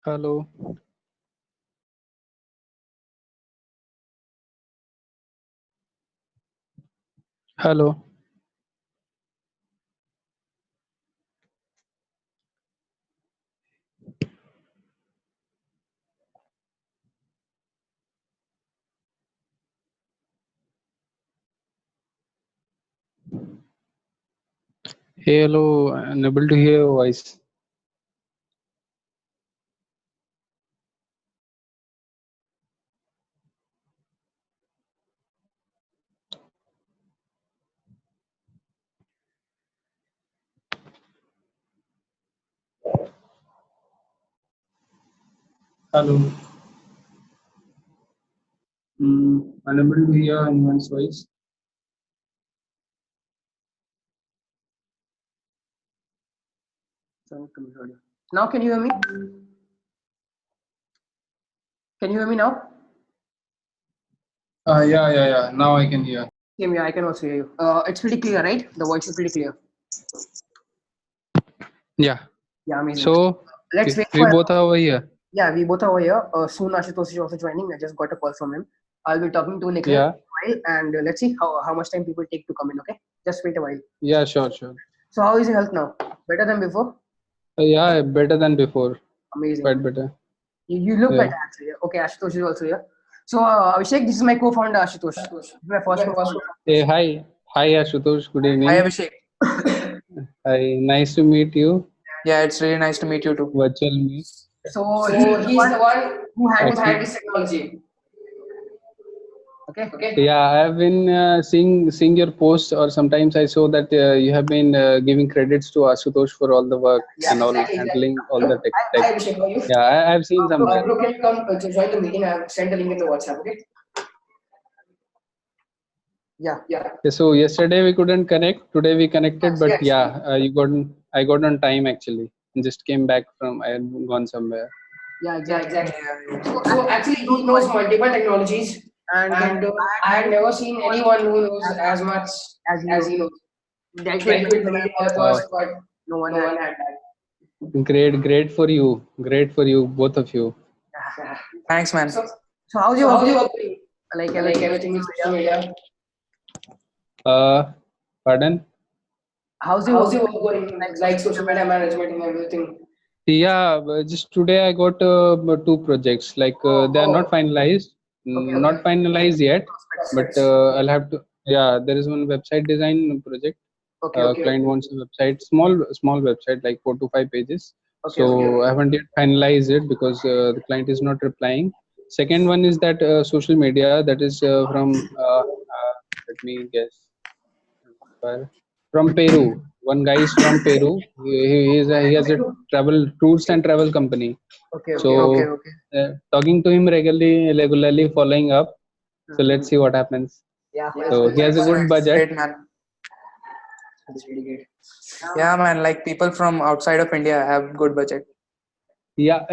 Hello. Hello. Hey, hello. Unable to hear your voice. Hello. Unable to hear anyone's voice. Now can you hear me? Can you hear me now? Yeah. Now I can hear. Yeah, I can also hear you. It's pretty clear, right? The voice is pretty clear. Yeah. Yeah, amazing. So Let's wait we for. both are over here. Yeah, we both are over here. Soon Ashutosh is also joining. I just got a call from him. I'll be talking to Nikhil Yeah. in a while, and let's see how much time people take to come in. Okay, just wait a while. Yeah. Sure. So how is your health now? Better than before? Yeah. Better than before. Amazing. Quite better. You look Yeah. better actually. Okay, Ashutosh is also here. So Abhishek, this is my co-founder Ashutosh. This is my first co-founder. Hey. Hi. Hi, Ashutosh. Good Hi evening. Abhishek. Hi. Nice to meet you. Yeah, it's really nice to meet you too. Virtual meet. So he's the one who had Actually, this technology. Okay. yeah, I have been seeing your posts, or sometimes I saw that you have been giving credits to Ashutosh for all the work and all handling all the tech. Hi Abhishek, how are you? Yeah, I've seen somewhere. Bro, can you come to join the meeting? I have sent the link in the WhatsApp. Okay. Yeah. Yeah, so yesterday we couldn't connect. Today we connected, but yeah, I got on time actually. Just came back from I had gone somewhere. Yeah, exactly. Yeah. So actually, he knows multiple technologies, and I had never seen anyone who knows as much as he knows. Dealt with many purpose, but no one had that. Great for you, both of you. Thanks, man. So how's your work going? Like everything with social media. Pardon? How's your work going? Like social media management and everything. Yeah, but just today I got two projects. Like they are not finalized, not finalized yet, but I'll have to. Yeah, there is one website design project. Client wants a website, small website, like 4 to 5 pages. So I haven't yet finalized it because the client is not replying. Second one is that social media, that is from let me guess, from Peru. One guy is from Peru. He has a travel tours and travel company. So talking to him regularly following up. So let's see what happens. Yeah. So he has a good budget. Great, man. Yeah, man. Like people from outside of India have good budget. Yeah,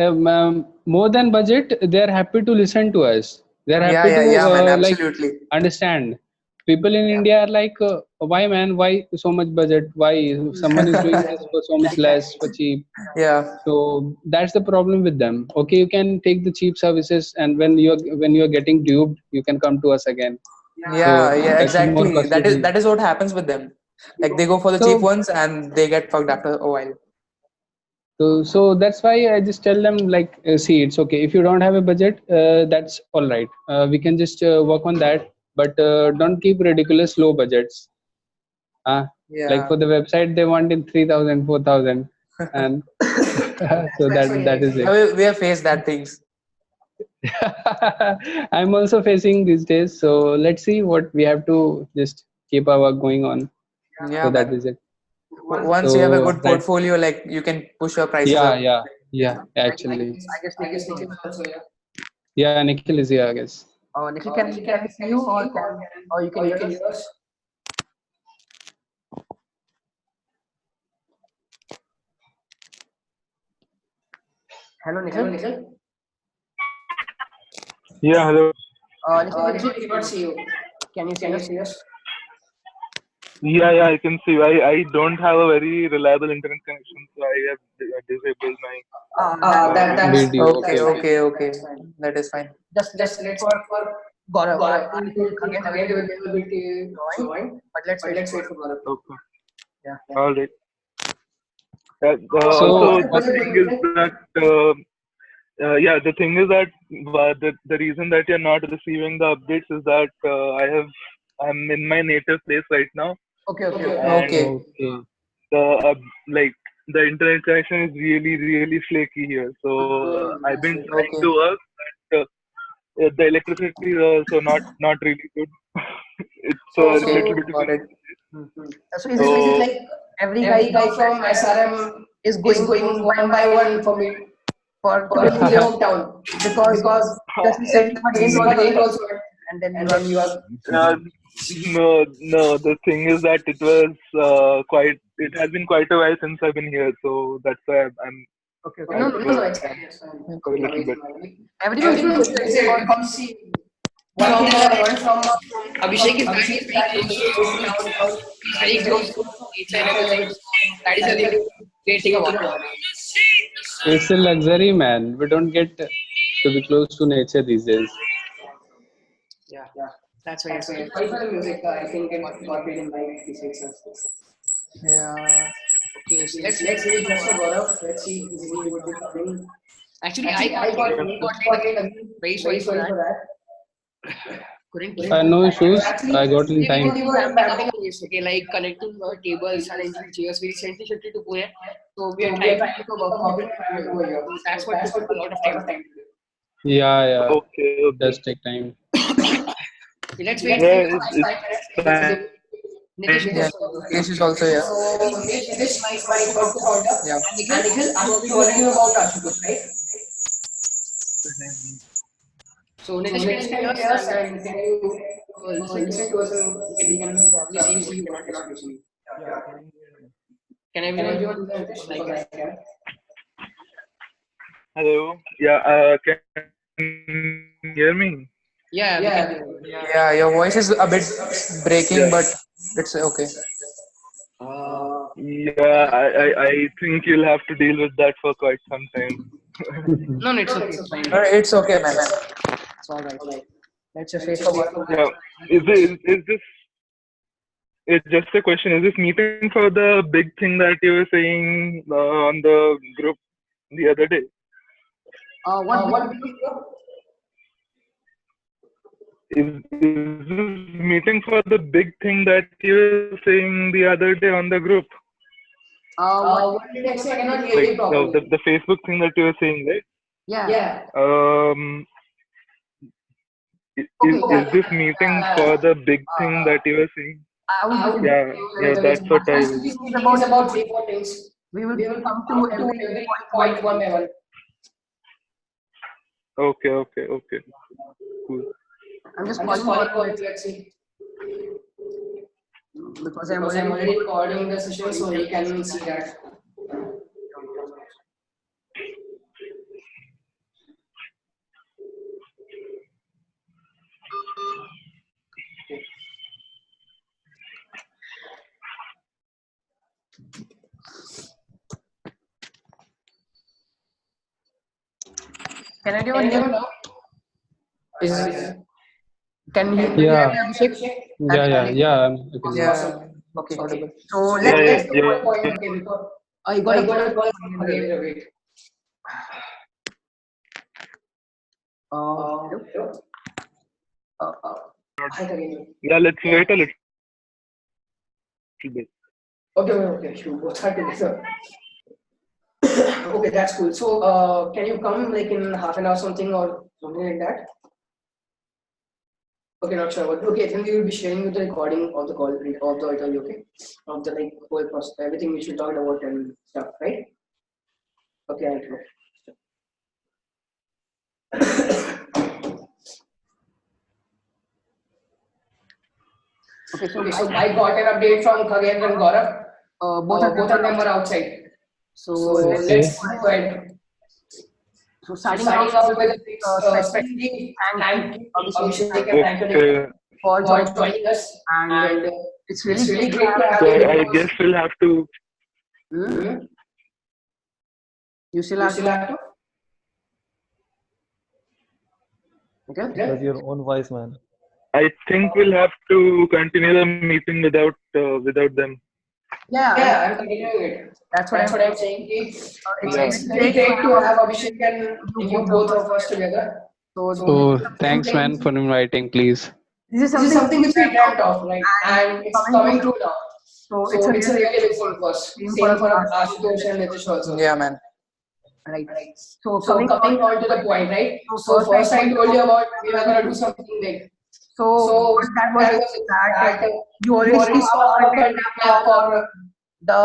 more than budget, they are happy to listen to us. They are happy to Yeah, man. like Absolutely. understand. People in India are like, why man? Why so much budget? Why someone is doing this for so much less, for cheap? Yeah. So that's the problem with them. Okay, you can take the cheap services, and when you're getting duped, you can come to us again. Yeah. So Yeah. that's a more Exactly. costly That is thing. that is what happens with them. Like they go for the cheap So ones and they get fucked after a while. so that's why I just tell them, like, see, it's okay if you don't have a budget. That's all right. We can just work on that, but don't keep ridiculous low budgets. Like Yeah. for the website, they want in 3,000, 4,000, and so that is it. We have faced that things. I'm also facing these days. So let's see what we have to just keep our work going on. Yeah, So that man. is it. Once you have a So good portfolio, like you can push your prices up. yeah. Actually, I guess Nikhil is also here. yeah. Nikhil is here, I guess. Nikhil, can we see you or you can hear us? Hello, Nikhil. Yeah, hello. Nikhil, we cannot see you. Can you see us? Yeah, I can see. I don't have a very reliable internet connection, so I have disabled my That's video. Okay, Okay, that's okay. okay, fine. okay. That's fine. That is fine. Just let's wait for Gaurav. I think again they will be able to join, but let's wait for Gaurav. okay. Yeah. All right. So, Also, the thing is that the thing is that the reason that you're not receiving the updates is that I'm in my native place right now, Okay. and Okay. okay. the like the internet connection is really flaky here. So I've been trying Okay. to work, but the electricity is also not really good. It's a Okay. little bit Got difficult. it. So is it So like every guy from SRM is going one by one for me to get to your hometown because this is setting much easier and then you are uh, no, the thing is that it was quite. It has been quite a while since I've been here, so that's why okay. I No, suppose it's fine. It's fine. for a little bit. Everyone says it because see one thing I learned from Abhishek is that he's very close to his hometown. He's very close to nature and everything. That is a really great thing about it. It's a luxury, man. We don't get to be close to nature these days. Yeah, that's why. Sorry for the music. I think it got paid in my PC itself. Yeah. Okay, so let's wait just for Gaurav. Let's see if he would be coming. Actually, Yeah. I got late again. Very sorry for that. Couldn't. No issues. I got in We time. were ramping up this, okay, like connecting tables, arranging chairs. We recently shifted to Pune, so we are trying to make a workshop over here. So that's what took a lot of time. Yeah. It Okay. does take time. Okay, let's wait Yeah, for it's 5 minutes. fine. Nitish is Yeah. also This is also here. so Nitish my co-founder, Yeah. and Nikhil, you already know about Ashutosh, right? So Nitish, can you hear us and can you listen to us and we can probably see you cannot listen to you. Can everyone do that, Nitish? Because I can. Hello. Yeah. Can you hear me? Yeah, we can hear you. Yeah, your voice is a bit breaking, Yeah. but it's okay. Yeah. I think you'll have to deal with that for quite some time. No, it's okay. It's fine. It's okay, man. It's all right. Let's just wait for one. Yeah. Is this? It's just a question. Is this meeting for the big thing that you were saying on the group the other day? What? Is this meeting for the big thing that you were saying the other day on the group? What did I say? I cannot hear Like you properly. the Facebook thing that you were saying, right? Yeah. Is this meeting for the big thing that you were saying? I would Yeah, that's what I was. it's about 3-4 things. We will come to every point one by one. Okay, cool. I'm just calling Gaurav, let's see. Because I'm already recording the session, so he can see that. Can anyone hear now? Can you hear me, Abhishek? Yeah. Okay. Yeah. Okay. Audible. So Yeah, let's yeah, do one yeah. point. Okay, before I got a call again. Wait. Hello? Hi, Kareem. Yeah, let's wait a little bit. Okay, sure. Both are together. Okay, that's cool. So, can you come like in half an hour something or something like that? Okay, not sure. But okay, then we will be sharing with the recording of the call of the interview. Okay, of the like whole process, everything we should talk about and stuff, right? Okay, I'll go. Okay, so I got an update from Khagen and Gaurav. Both of them are outside. So let's go ahead. So starting off with especially thank Abhishek and thank you Okay. for joining us and it's really great to have So you I because guess we'll have to. hmm, you still have to. Okay. Does your own voice, man. I think we'll have to continue the meeting without them. Yeah, Yeah, I'm continuing it. that's That's what what I'm saying. it's Yeah. It's very great to have Abhishek and you both of us together. so So Something thanks, man, for inviting. Please. this is This is something something which we dreamt of, like, and and it's coming coming true. true now. So So it's a really big thing for us. same Same for us, Ashutosh and Nitish also. Yeah, man. right? Right. So So coming on to the point, right? so So first I told you about we were gonna do something big. so So what that was that is was that that you you already already saw our content map for the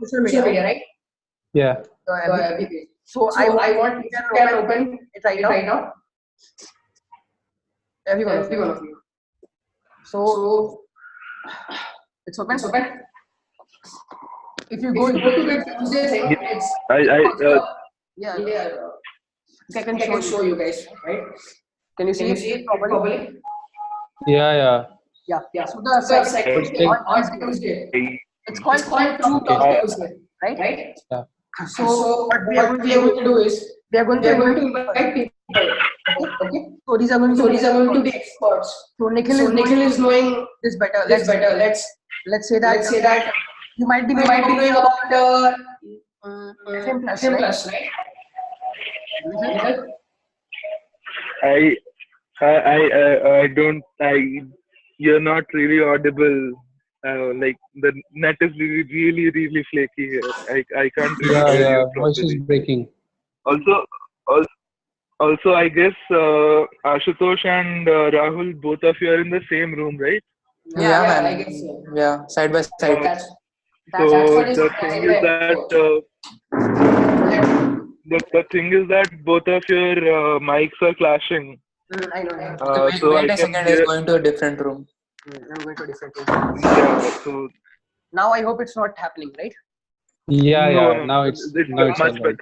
the social media, right? Yeah. the The everything. FB page. So I So I want want you you can can open open it right it now, right now. everyone. Every one of you. So So it's open. it's open. If you If go you go to the Tuesday thing, Yeah, it's I yeah, yeah. I I can can show show you. you guys, right? Can you Can see you it see it properly? properly? Yeah. Yeah. Yeah. Yeah. So the So the second second First thing thing. on Tuesday, it's it's called called True True Talk, Talk I Tuesday, right? right? Yeah. So So what we are going to do is we are going we to are going invite to invite people. Okay. so these are going to So be these are going to be experts. so Nikhil So is Nikhil knowing is knowing this better. this better. Let's say that Let's say that you might be you knowing might be knowing about FM plus, FM right? plus, right? Nikhil? I I don't. You're not really audible. Like the net is really flaky here. I can't really Yeah. hear Yeah. you Voice is properly. breaking. Also, also, also I guess Ashutosh and Rahul, both of you are in the same room, right? Yeah, Yeah, I man. guess so. Yeah, side by side. That's That's that's So what is the causing thing is the that echo. the thing is that both of your mics are clashing. I know. Okay, So I wait a can second. He's hear. going to a different room. I'm going to a different room. Yeah. So Now I hope it's not happening, right? Yeah. no, Yeah. no, Now it's it's all much right. better.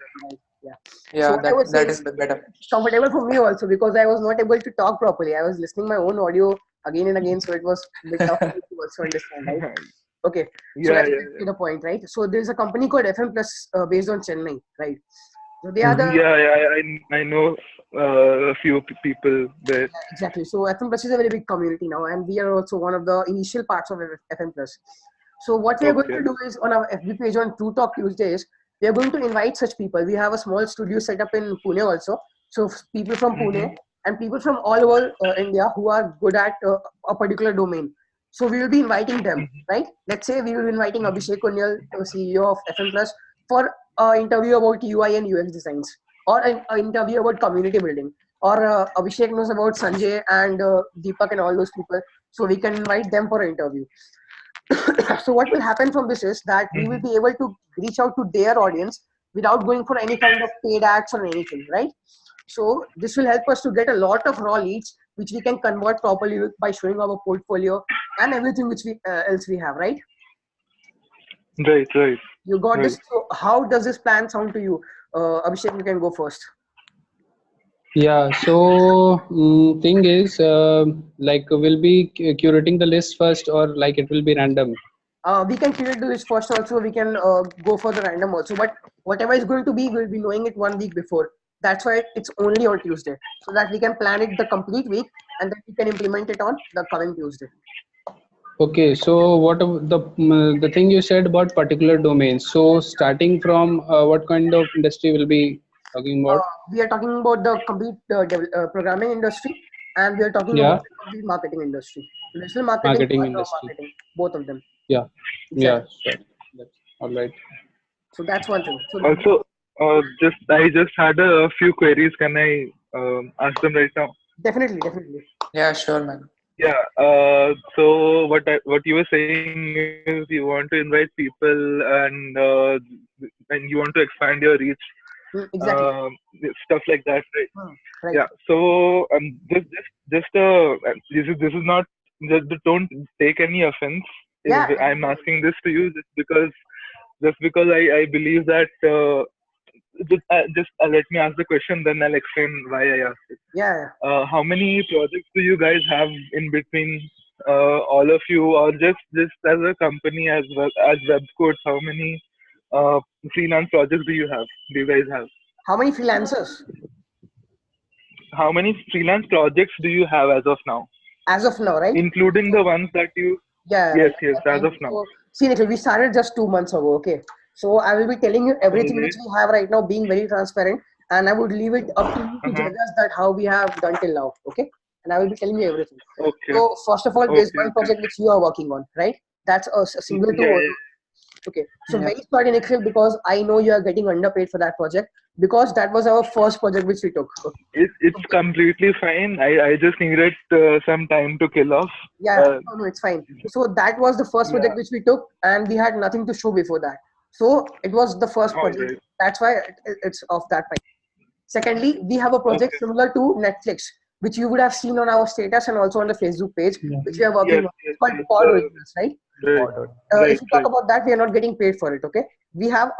Yeah. Yeah, So what I was that saying, is better. it's comfortable for me also because I was not able to talk properly. I was listening my own audio again and again, so it was a bit tough for me to also understand, right? Okay, so Yeah, let's yeah, get to the point, right? So there's a company called FM Plus based on Chennai, right? So they are Mhm. the I know a few people there. exactly. So FM Plus is a very big community now, and we are also one of the initial parts of FM Plus. So what we are going Okay. to do is on our FB page on True Talk Tuesdays, we are going to invite such people. We have a small studio set up in Pune also. So people from Pune and people from all over India who are good at a particular domain. So we will be inviting them, right? Let's say we will be inviting Abhishek Kunyal, CEO of FM Plus, for an interview about UI and UX designs, or an interview about community building, or Abhishek knows about Sanjay and Deepak and all those people. So we can invite them for an interview. So what will happen from this is that we will be able to reach out to their audience without going for any kind of paid ads or anything, right? So this will help us to get a lot of raw leads which we can convert properly by showing our portfolio and everything which we else we have, right? Right, right. You got Right. this. So how does this plan sound to you? Abhishek, you can go first. Yeah. So thing is, like we'll be curating the list first, or like it will be random. We can create the list first also. We can go for the random also. But whatever is going to be, we'll be knowing it 1 week before. That's why it's only on Tuesday, so that we can plan it the complete week and then we can implement it on the coming Tuesday. Okay. So the thing you said about particular domains. So starting from what kind of industry will be talking about? We are talking about the complete programming industry, and we are talking about Yeah. the complete marketing industry, digital marketing Marketing or industry. marketing, both of them. Yeah. Yeah. Exactly. Sure. That's all right. So that's one thing. So Also, I just had a few queries. Can I ask them right now? definitely. Yeah, sure, man. Yeah. So what you were saying is you want to invite people and you want to expand your reach, Exactly. uh, stuff like that, right? Right. Yeah. So this is not, don't take any offense. Yeah. I'm asking this to you just because I believe that just let me ask the question, then I'll explain why I asked it. Yeah. How many projects do you guys have in between all of you, or just as a company as well as Webcodes, how many uh, freelance projects do you guys have? How many freelancers? How many freelance projects do you have as of now, As of now, right? including the ones that you? Yeah, Yes, right. yes, as of now. So, see, Nikhil, we started just 2 months ago. Okay, so I will be telling you everything which Alright. we have right now, being very transparent, and I would leave it up to you to Uh-huh. judge us that how we have done till now. Okay, and I will be telling you everything. Okay. So, first of all, there's Okay. one Okay. project which you are working on, right? That's a single Yeah. to. Yeah. Okay, so Yeah. very sorry, Nikhil, because I know you are getting underpaid for that project because that was our first project which we took. Okay. It's completely fine. I just needed some time to kill off. Yeah, Uh, no, it's fine. So that was the first yeah. project which we took, and we had nothing to show before that. So it was the first All project. right. That's why it's of that price. Secondly, we have a project Okay. similar to Netflix, which you would have seen on our status and also on the Facebook page, Yeah. which we are working Yes. on. Yes. It's called Yes. Pod Originals, right? Right. If Right. you talk Right. about that, we are not getting paid for it. Okay, we have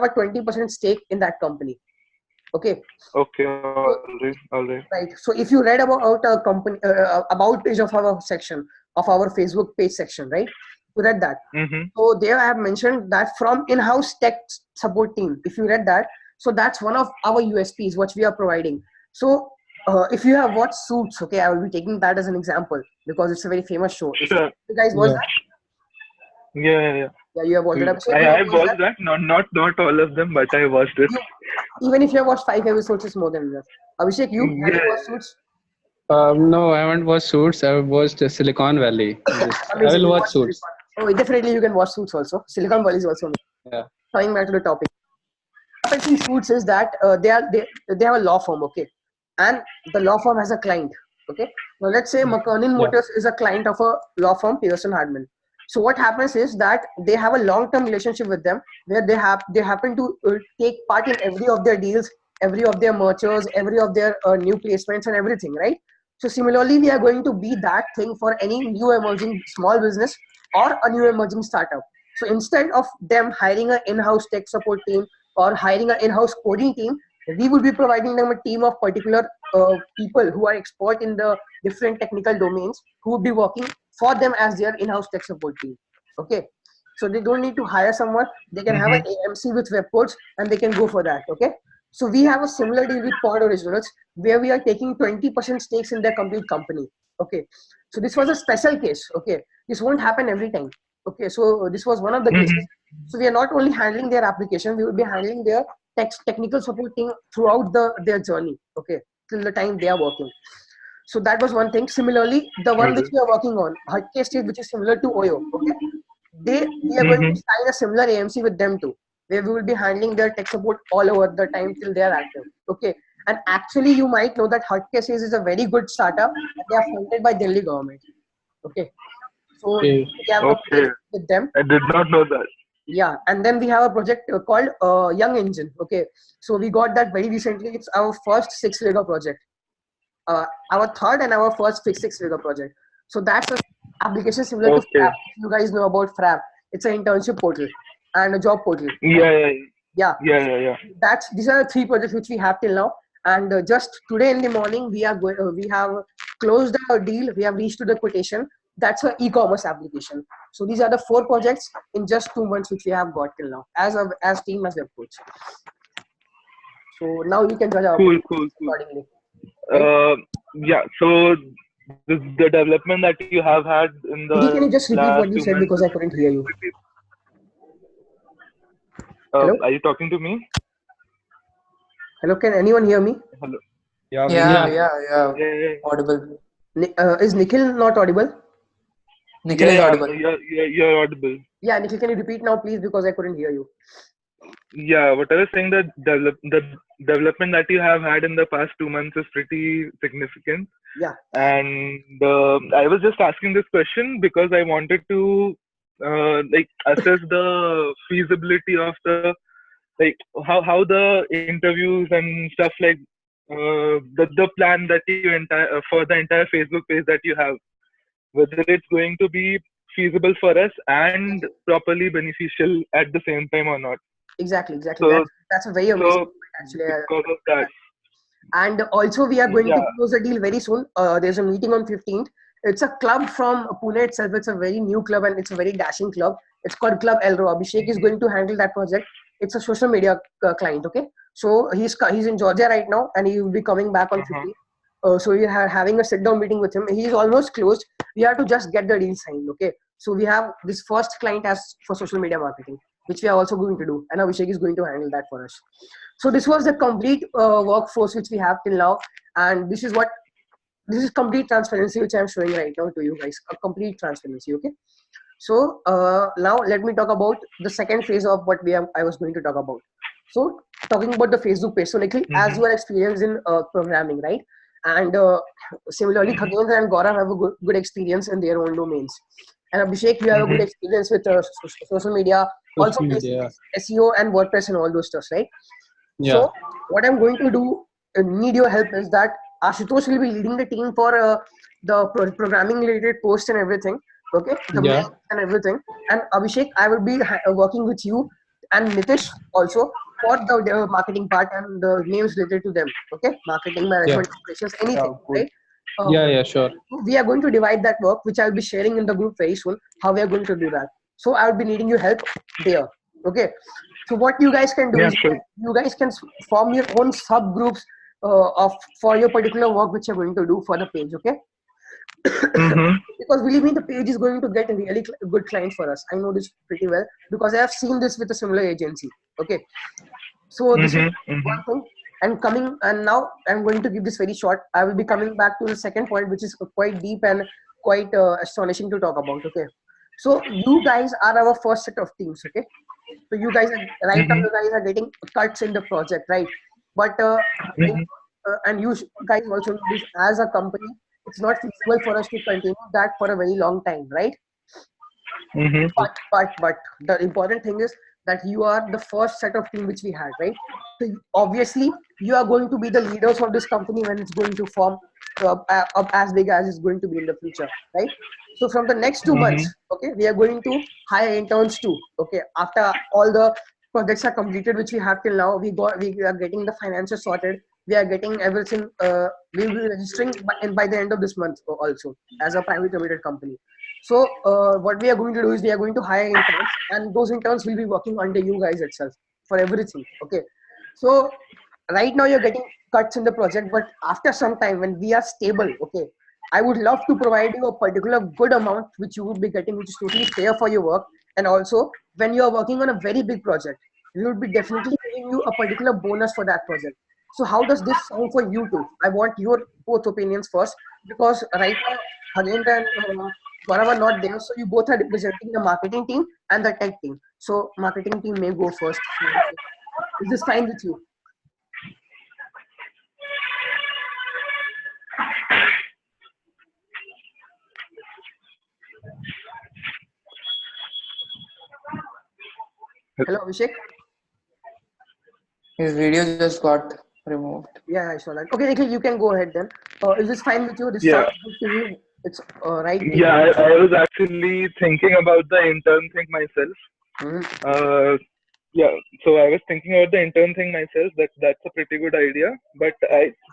a 20% stake in that company. Okay, Okay. so All right. All right. right. So if you read about a company about page of our section of our Facebook page section, right? You read that. Mm-hmm. So there I have mentioned that from in-house tech support team. If you read that, so that's one of our USPs which we are providing. So if you have watched Suits, okay, I will be taking that as an example because it's a very famous show. If Sure. you guys watch Yeah. that, Yeah. Yeah. Yeah. yeah, you have watched it. Abhishek, you have I watched watched that. that. Not all of them, but I watched it. You, even if you have watched 5 episodes, it's more than enough. Abhishek, you have you Yeah. watched Suits? No, I haven't watched Suits. I watched Silicon Valley. I Amazing. will You watch watch Suits. Silicon. Oh, definitely you can watch Suits also. Silicon Valley is also amazing. Yeah. Coming back to the topic. What I see Suits is that they have a law firm, okay, and the law firm has a client, okay. Now let's say McKernan Yeah. Motors is a client of a law firm, Pearson Hardman. So what happens is that they have a long-term relationship with them where they happen to take part in every of their deals, every of their mergers, every of their new placements and everything, right? So similarly, we are going to be that thing for any new emerging small business or a new emerging startup. So instead of them hiring an in-house tech support team or hiring an in-house coding team, we will be providing them a team of particular people who are expert in the different technical domains who will be working for them as their in-house tech support team. Okay, so they don't need to hire someone. They can have an Mm-hmm. AMC with Webcodes and they can go for that. Okay, so we have a similar deal with Pod Originals where we are taking 20% stakes in their complete company. Okay, so this was a special case. Okay, this won't happen every time. Okay, so this was one of the cases. Mm-hmm. So we are not only handling their application, we will be handling their technical supporting throughout their journey. Okay, till the time they are working. So that was one thing. Similarly, the All one which right. we are working on, Hutke State, which is similar to Oyo. Okay, we are going to Mm-hmm. sign a similar AMC with them too, where we will be handling their tech support all over the time till they are active. Okay, and actually, you might know that Hutke State is a very good startup, and they are funded by Delhi government. Okay, so Okay. we have a Okay. project with them. I did not know that. Yeah, and then we have a project called Young Engine. Okay, so we got that very recently. It's our first six-figure project, our third and our first six-figure project. So that's an application similar to Okay. Frap. If you guys know about Frap, it's an internship portal and a job portal, right? Yeah. Yeah. Yeah, Yeah. Yeah. Yeah. that's these are the three projects which we have till now. And just today in the morning, we have closed a deal. We have reached to the quotation. That's an e-commerce application. So these are the four projects in just 2 months which we have got till now as team as web coach. So now you can judge our Cool. performance Cool. Cool. accordingly, right? Yeah. So the development that you have had in Nidhi, the can you just repeat last what you two said months because is I couldn't hear you? pretty. Hello, Are you talking to me? hello. Can anyone hear me? Hello. Yeah. Yeah, Yeah. yeah. Yeah. Yeah. Audible. Is Nikhil not audible? Nikhil Yeah. is Yeah. audible. You're audible. Yeah, Nikhil, can you repeat now, please, because I couldn't hear you. Yeah, what I was saying, that the development that you have had in the past 2 months is pretty significant. Yeah. And I was just asking this question because I wanted to like assess the feasibility of the, like, how the interviews and stuff, like the plan that you entire for the entire Facebook page that you have, whether it's going to be feasible for us and properly beneficial at the same time or not. Exactly. So That's a very amazing so point, actually. because of that, And also, we are going to yeah. close a deal very soon. There's a meeting on 15th. It's a club from Pune itself. It's a very new club and it's a very dashing club. It's called Club Elro. Abhishek is going to handle that project. It's a social media client. Okay, so he's in Georgia right now and he will be coming back on 15th. So we are having a sit down meeting with him. He is almost closed. We have to just get the deal signed. Okay, so we have this first client as for social media marketing, which we are also going to do, and Abhishek is going to handle that for us. So this was the complete workforce which we have till now, and this is complete transparency which I am showing right now to you guys. A complete transparency. Okay. So now let me talk about the second phase of what I was going to talk about. So talking about the Facebook page. So Nikhil, as you are experienced in programming, right? And similarly, Khagendra and Gaurav have a good experience in their own domains. And Abhishek, you have a good experience with social media, also SEO and WordPress and all those stuff, right? Yeah. So what I'm going to do, need your help, is that Ashutosh will be leading the team for the programming related posts and everything. Okay, the mails and everything. And Abhishek, I will be working with you and Nitish also for the marketing part and the names related to them. Okay, marketing, management, operations, anything, right? Yeah, sure. We are going to divide that work, which I'll be sharing in the group very soon. How we are going to do that. So I will be needing your help there. Okay. So what you guys can do is you guys can form your own subgroups for your particular work which you're going to do for the page. Okay. Because believe me, the page is going to get a really good client for us. I know this pretty well because I have seen this with a similar agency. Okay. So this is one thing. And now I'm going to give this very short. I will be coming back to the second point, which is quite deep and quite astonishing to talk about. Okay. So you guys are our first set of teams. Okay. So you guys are right now. You guys are getting cuts in the project, right? But and you guys also know this, as a company, it's not feasible for us to continue that for a very long time, right? But the important thing is that you are the first set of team which we had, right? So obviously you are going to be the leaders of this company when it's going to form up as big as it's going to be in the future, right? So from the next 2 months, okay, we are going to hire interns too. Okay, after all the projects are completed which we have till now, we are getting the finances sorted. We are getting everything. We will be registering by the end of this month also as a private limited company. So what we are going to do is we are going to hire interns, and those interns will be working under you guys itself for everything. Okay. So right now you're getting cuts in the project, but after some time when we are stable, okay, I would love to provide you a particular good amount which you would be getting, which is totally fair for your work. And also when you are working on a very big project, we would be definitely giving you a particular bonus for that project. So how does this sound for you two? I want your both opinions first, because right now Hagendra and Gaurav are not there, so you both are representing the marketing team and the tech team. So marketing team may go first. Is this fine with you? Hello, Abhishek. His video just got removed. Yeah, I saw that. Okay, Nikhil, you can go ahead then. Is this fine with you? This Yeah. sounds good to you. It's right. Yeah, I was actually thinking about the intern thing myself. Yeah, so I was thinking about the intern thing myself. That's a pretty good idea. But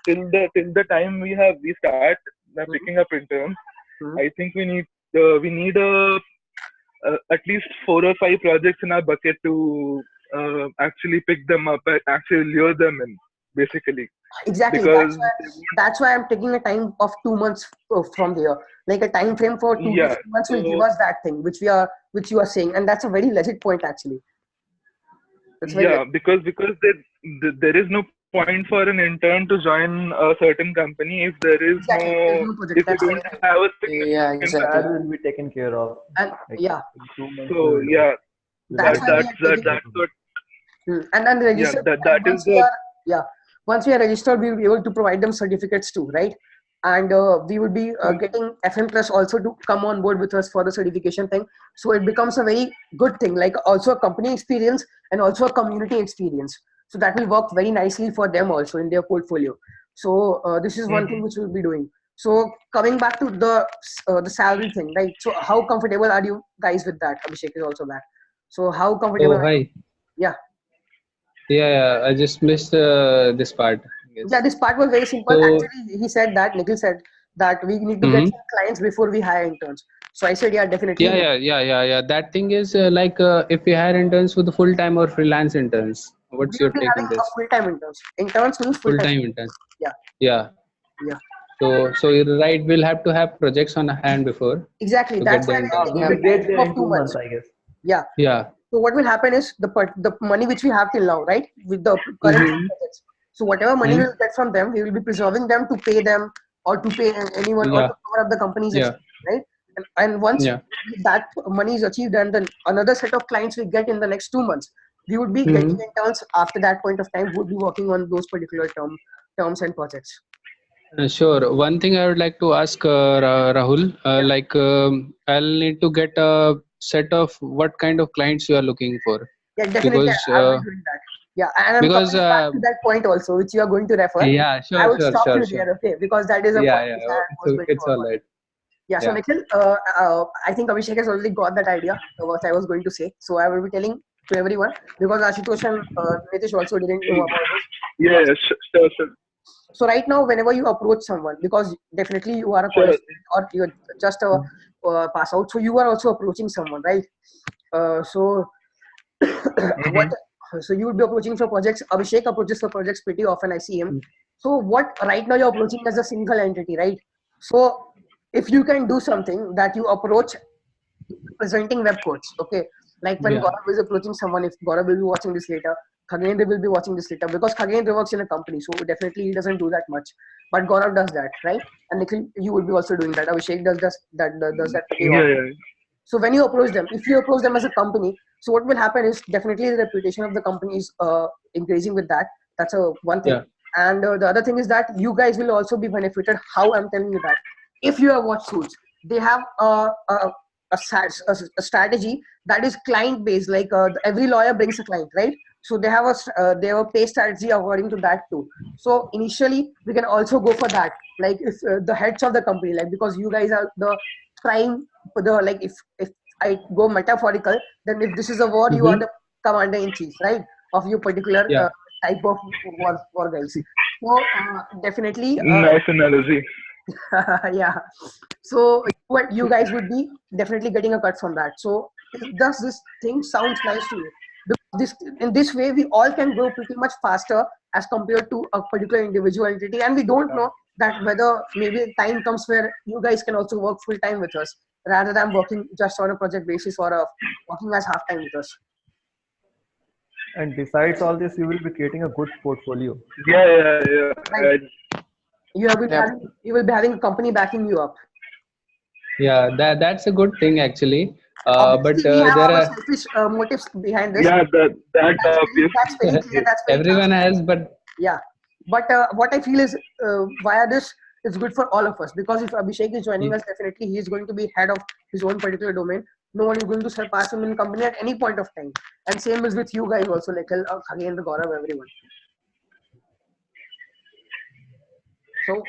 till the time we start picking up interns, I think we need at least 4 or 5 projects in our bucket to actually pick them up, actually lure them in, basically. Exactly. Because that's why I'm taking a time of 2 months from here. Like a time frame for 2 months will give us that thing which you are saying, and that's a very legit point actually. Because there is no point for an intern to join a certain company if there is no project. If you don't have a exactly. That will be taken care of. And So yeah, that's what. And then register. That is once we are registered, we will be able to provide them certificates too, right? And we would be getting FM Plus also to come on board with us for the certification thing. So it becomes a very good thing, like also a company experience and also a community experience. So that will work very nicely for them also in their portfolio. So this is one thing which we'll be doing. So coming back to the salary thing, right? So how comfortable are you guys with that? Abhishek is also back. So how comfortable? Oh, hi. Yeah. Yeah, I just missed this part. Yeah, this part was very simple. Actually, he said that, Nikhil said that we need to get some clients before we hire interns. So I said, yeah, definitely. Yeah. That thing is if we hire interns for the full time or freelance interns, what's We your will be take on having a this? full-time interns. Interns means Full full-time. time interns. Yeah. Yeah. Yeah. So you're right. We'll have to have projects on hand before. Exactly. To That's get the why interns. we will get there in 2 months. I guess. Yeah. Yeah. So what will happen is the money which we have till now, right, with the current projects. So whatever money we will get from them, we will be preserving them to pay them or to pay anyone or to cover up the company's expenses, right? And once that money is achieved, and then another set of clients we get in the next 2 months, we would be getting interns after that point of time. Would be working on those particular terms and projects. Sure. One thing I would like to ask Rahul, I'll need to get a set of what kind of clients you are looking for. Yeah, definitely. Because I will be doing that. Yeah, and I'm because coming back to that point also, which you are going to refer. yeah, I would sure. stop you there, okay? Because that is a point which I was going It's to all right. Yeah, so Nikhil, I think Abhishek has already got that idea of what I was going to say. So I will be telling to everyone, because Ashutosh and Nitish also didn't know about this. Yeah, sure. So right now, whenever you approach someone, because definitely you are a college student or you're just a pass out, so you are also approaching someone, right? So so you would be approaching for projects. Abhishek approaches for projects pretty often. I see him. So what right now you're approaching as a single entity, right? So if you can do something that you approach presenting Webkodes, okay? Like when Gaurav is approaching someone, if Gaurav will be watching this later, Khagendra will be watching this later, because Khagendra works in a company, so definitely he doesn't do that much. But Gaurav does that, right? And Nikhil, you will be also doing that. Abhishek does that pretty often. So when you approach them, if you approach them as a company, so what will happen is definitely the reputation of the company is increasing with that. That's one thing. And the other thing is that you guys will also be benefited. How I'm telling you that, if you have watched Suits, they have a strategy that is client based. Like every lawyer brings a client, right? So they have a pay strategy according to that too. So initially we can also go for that. Like if the heads of the company, like because you guys are the prime, like if I go metaphorical, then if this is a war, you are the commander in chief, right, of your particular type of war guys. So definitely nice analogy. yeah, so what you guys would be definitely getting a cut from that. So does this thing sounds nice to you? Because in this way we all can grow pretty much faster as compared to a particular individual entity, and we don't know that whether maybe time comes where you guys can also work full time with us rather than working just on a project basis or working as half time with us. And besides all this, you will be creating a good portfolio. Yeah. Right. You will be having a company backing you up. Yeah, that's a good thing actually. But we have there our are selfish motives behind this. Yeah, that's obvious. That's very clear. That's very everyone has, but yeah. But what I feel is via this, it's good for all of us, because if Abhishek is joining us, definitely he is going to be head of his own particular domain. No one is going to surpass him in company at any point of time. And same is with you guys also, like Khagendra, Gaurav, everyone. So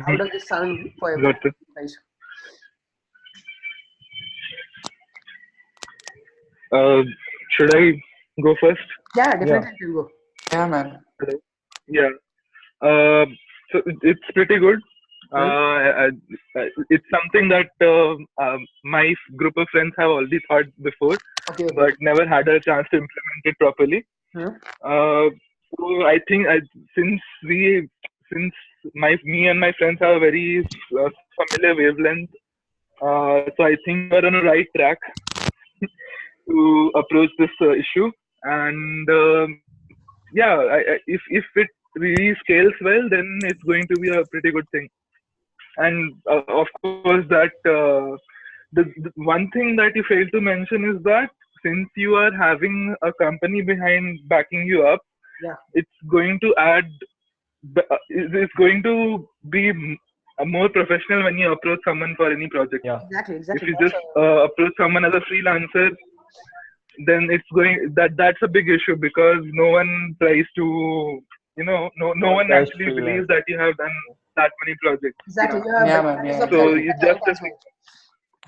how does this sound for everyone, guys? Should I go first? Yeah, definitely you go. Yeah, man. Yeah. So it's pretty good. It's something that my group of friends have already thought before, but never had a chance to implement it properly. So I think since me and my friends have a very familiar wavelength, so I think we're on the right track to approach this issue. And if it really scales well, then it's going to be a pretty good thing. And of course, that the one thing that you failed to mention is that since you are having a company behind backing you up, it's going to add. It's going to be more professional when you approach someone for any project. Yeah, exactly. If you just approach someone as a freelancer, then that's a big issue, because no one tries to, no one actually believes that you have done that many projects. Exactly. So you just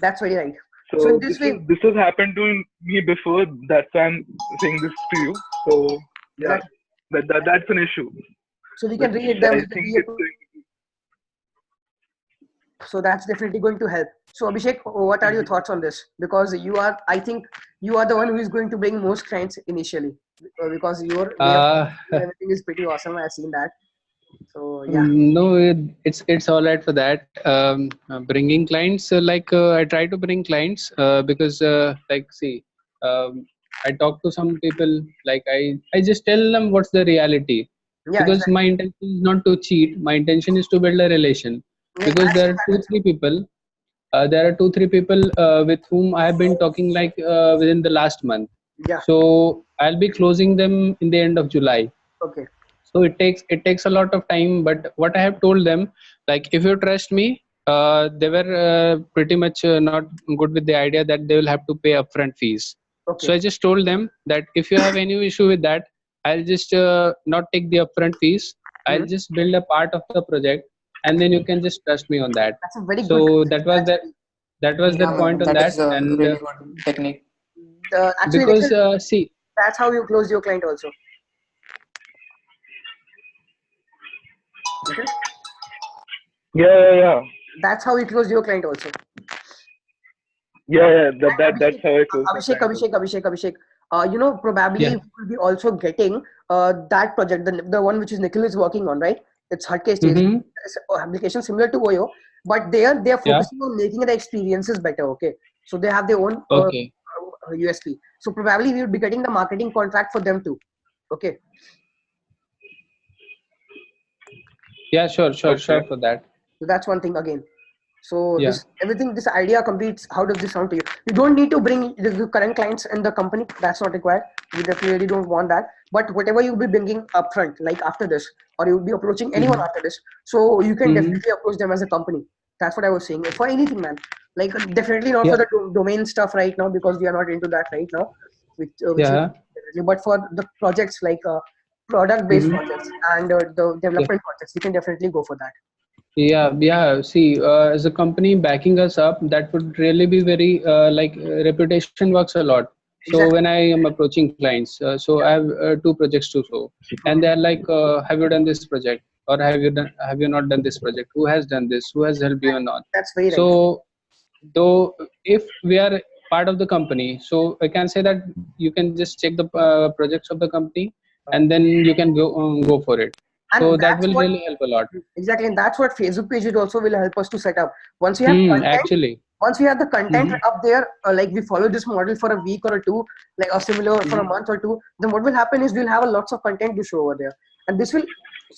that's very right. So this has happened to me before. That's why I'm saying this to you. So yeah, that's an issue. So we can read them. So that's definitely going to help. So Abhishek, what are your thoughts on this? Because I think you are the one who is going to bring most clients initially, because your way of Uh, everything is pretty awesome. I've seen that. So yeah, no, it's all right for that. Bringing clients, I try to bring clients because see, um, I talk to some people. Like I just tell them what's the reality, yeah, because my exactly. intention is not to cheat. My intention is to build a relation. Yeah, Because I've there seen are that as well. there are 2 3 people with whom I have been talking within the last month. Yeah. So I'll be closing them in the end of July. Okay. So it takes a lot of time, but what I have told them, like, if you trust me, they were pretty much not good with the idea that they will have to pay upfront fees. So Okay. I just told them that if you have any issue with that, I'll just not take the upfront fees. Mhm. I'll just build a part of the project, and then you can just trust me on that. That's a very good So concept, actually. that was the Yeah, point man, on that that. is a And really good technique. Actually, because Nikhil, see, that's how you close your client also. Nikhil, Yeah. that's how you close your client also. Yeah. That's Abhishek, how I close my Abhishek, client Abhishek, also. Abhishek, Abhishek. Probably yeah. we will be also getting that project, the one which is Nikhil is working on, right? It's Hutcase stage. Mm-hmm. It's an application similar to OYO, but they are Yeah. focusing on making the experiences better. Okay, so they have their own Okay. USP. So probably we will be getting the marketing contract for them too. Okay, Yeah. Sure Okay. for that. so that's one thing again. So Yeah. this idea completes. How does this sound to you? You don't need to bring the current clients in the company. That's not required. We definitely don't want that. But whatever you'll be bringing upfront, like after this, or you'll be approaching anyone Mm-hmm. after this, so you can Mm-hmm. definitely approach them as a company. That's what I was saying. For anything, man. Like definitely not for Yeah. the domain stuff right now, because we are not into that right now. Which is Yeah. definitely, but for the projects like product-based Mm-hmm. projects and the Yeah. development projects, you can definitely go for that. Yeah. See, as a company backing us up, that would really be very reputation works a lot. So when Exactly. I am approaching clients, so I have 2 projects to show, and they are like, "Have you done this project, or have you not done this project? Who has done this? Who has helped you or not?" That's very right. So though if we are part of the company, so I can say that you can just check the projects of the company, and then you can go for it. So And that that's will what really help a lot. exactly, and that's what Facebook page it also will help us to set up. Once we have content, Actually. once we have the content Hmm. up there, like we follow this model for a week or two, like a similar for a Hmm. month or two, then what will happen is we'll have a lots of content to show over there, and this will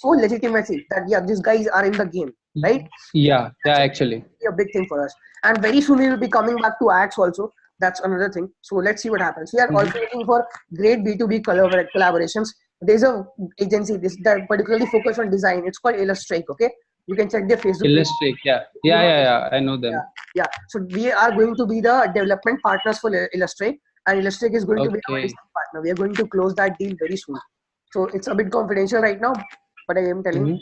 show legitimacy that yeah, these guys are in the game, right? Yeah, That's actually. a big thing for us. And very soon we will be coming back to ads also. That's another thing. So let's see what happens. We are Hmm. also looking for great B2B collaborations. There's a agency this that particularly focus on design. It's called Illustrate. Okay, you can check their Facebook page. Illustrate. Yeah, You yeah, know yeah, this. yeah, I know them. Yeah, yeah. So we are going to be the development partners for Illustrate, and Illustrate is going to be our Okay. design partner. We are going to close that deal very soon. So it's a bit confidential right now, but I am telling. Hmm.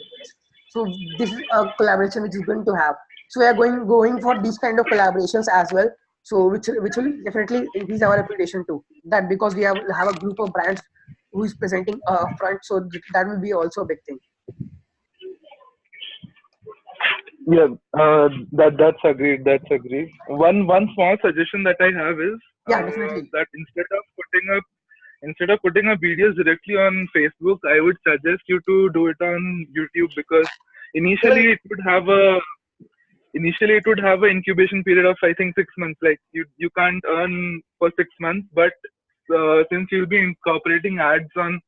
So this is a collaboration which is going to have. So we are going for these kind of collaborations as well. So which will definitely increase our reputation too. That because we have a group of brands who is presenting front, so that will be also a big thing. Yeah, that's agreed. That's agreed. One small suggestion that I have is Yeah, definitely. that instead of putting up videos directly on Facebook, I would suggest you to do it on YouTube, because Even initially it would have a initially it would have an incubation period of, I think, 6 months. Like you can't earn for 6 months, but since you'll be incorporating ads on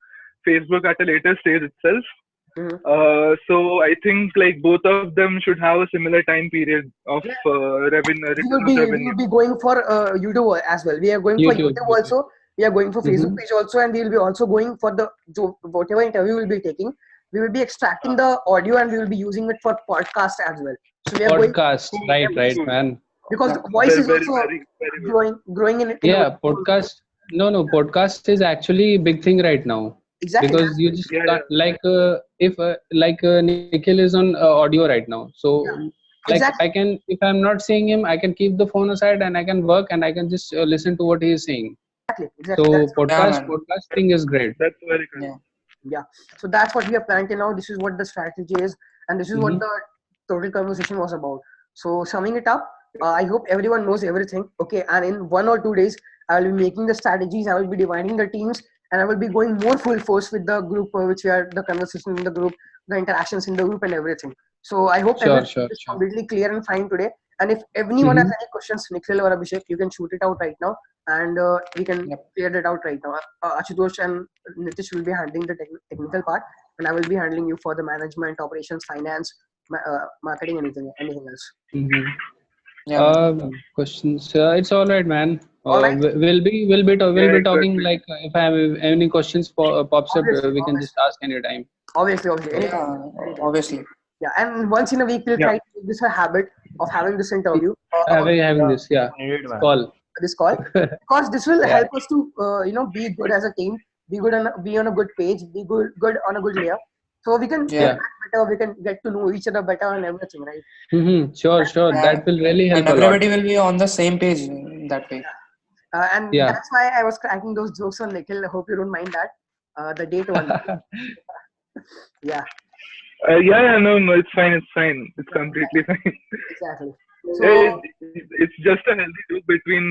Facebook at a later stage itself, mhm. so I think like both of them should have a similar time period of Yeah, return of we revenue. will be going for YouTube as well. We are going for YouTube. YouTube YouTube. also. We are going for Facebook Hmm. page also, and we will be also going for whatever interview we'll be taking. We will be extracting the audio and we will be using it for podcast as well. So we are going Podcast. yeah, Right, yes, right, Cool. man. because Yeah. the voice is Very, also very, very good. growing in our Yeah, podcast. No, podcast is actually a big thing right now, exactly because that's you it. just Yeah, can't, yeah. like, if Nikhil is on audio right now. So Yeah, like, I exactly, can, if I'm not seeing him, I can keep the phone aside and I can work and I can just listen to what he is saying. exactly. So That's Yeah, man. podcasting is great. That's very good. Yeah. yeah. So that's what we are planning now. This is what the strategy is, and this is what Hmm. the total conversation was about. So summing it up, I hope everyone knows everything. Okay, and in 1 or 2 days, I will be making the strategies. I will be dividing the teams, and I will be going more full force with the group, which we are the conversation in the group, the interactions in the group, and everything. So I hope Sure, everything sure, is sure. completely clear and fine today. And if anyone has Mm-hmm. any questions, Nikhil or Abhishek, you can shoot it out right now, and we can Yep. clear it out right now. Ashutosh and Nitish will be handling the technical part, and I will be handling you for the management, operations, finance, marketing, anything else. Mm-hmm. Yeah, man. Questions? It's all right, man. All right. We'll Yeah, be talking exactly. like if I have any questions pops up, Obviously, we can just obviously, ask anytime. obviously, anytime, Yeah, anytime. obviously. Yeah, and once in a week we'll Yeah. try to make this a habit of having this interview, We're having Yeah, this, yeah, needed, man. call. this call, because this will Yeah. help us to be good as a team, be on a good page, be good on a good layer, so we can Yeah. interact better, we can get to know each other better and everything, right? Mm-hmm. Sure, sure. And, That will really and help a lot. everybody will be on the same page that way. And Yeah. that's why I was cracking those jokes on Nikhil. I hope you don't mind that. The date one. Yeah, No, it's fine, it's fine. It's completely fine. exactly. It, So it's just a healthy joke between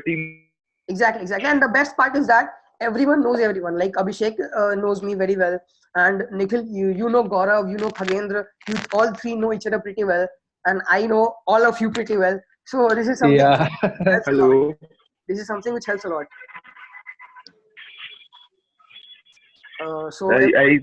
teammates. exactly. And the best part is that everyone knows everyone. Like Abhishek knows me very well, and Nikhil, you know Gaurav, you know Khagendra. You all three know each other pretty well, and I know all of you pretty well. So this is something Yeah. which helps a lot. Hello. This is something which helps a lot. So I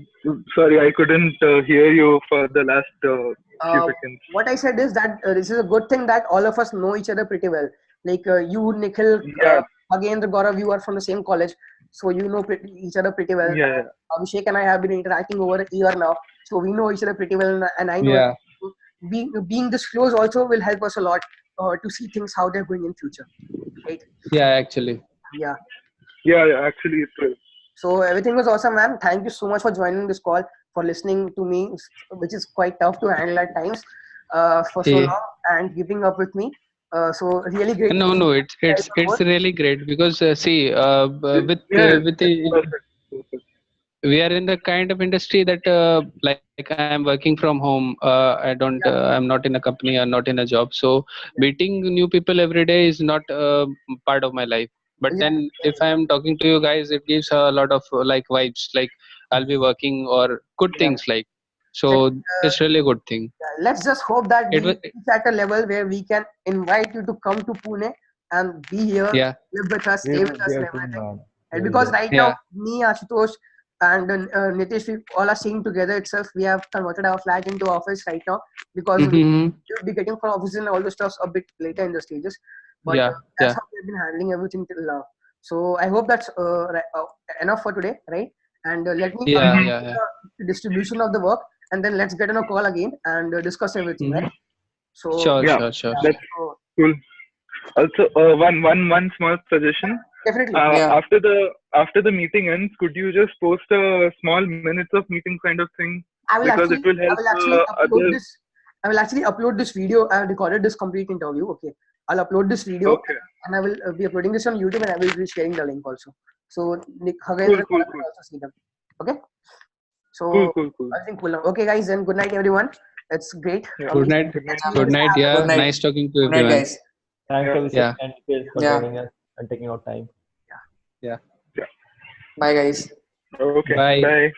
sorry, I couldn't hear you for the last few uh, seconds. what I said is that this is a good thing that all of us know each other pretty well. Like you, Nikhil, Yeah, Khagendra, Gaurav, you are from the same college, so you know each other pretty well. yeah, Abhishek and I have been interacting over a year now, so we know each other pretty well, and I know Yeah. being this close also will help us a lot to see things how they're going in future, right? Yeah, actually. Yeah. yeah. Actually, it will. So everything was awesome, man. Thank you so much for joining this call, for listening to me, which is quite tough to handle at times, for so Yeah. long and keeping up with me. So really great to No, see no, you guys on it's board. really great because see, Yeah, with the perfect. Perfect. we are in the kind of industry that like I am working from home. Yeah, I'm not in a company or not in a job. So meeting new people every day is not part of my life. But exactly, then if I am talking to you guys, it gives a lot of like vibes, like I'll be working or good yeah. things like. Like, So it's really a good thing. let's just hope that It we was, reach at a level where we can invite you to come to Pune and be here, yeah, live with us, stay We'll with be us, and there soon, everything. man. And We'll be because there. right now, yeah. me, Ashutosh, and Nitish, we all are staying together itself. We have converted our flat into office right now because we Mm-hmm. will be getting for office and all the stuff a bit later in the stages. But Yeah, that's yeah, how we've been handling everything till now. So I hope that's enough for today, right? And let me yeah, complete yeah, yeah. the distribution of the work, and then let's get on a call again and discuss everything, Mm-hmm. right? So, Sure, Yeah, sure, sure, that's sure. so cool. Also, one small suggestion. definitely, Yeah, After the meeting ends, could you just post a small minutes of meeting kind of thing, because it will I help will actually upload other. this. I will actually upload this video. I have recorded this complete interview. Okay, I'll upload this video, Okay, and I will be uploading this on YouTube, and I will be sharing the link also. So Nick cool, Hagendra cool, will cool, also see them. Okay, cool, so cool, cool. I think cool now. Okay, guys, then good night, everyone. It's great. Yeah. Good Amazing night. Good night. catching up Good with night. you. good Yeah, night. nice talking to Good night, everyone. guys. Thanks, Yeah, Abhishek Yeah, and Nikhil, for Yeah, joining us and taking out time. yeah. yeah. bye, guys. Okay. Bye. Bye.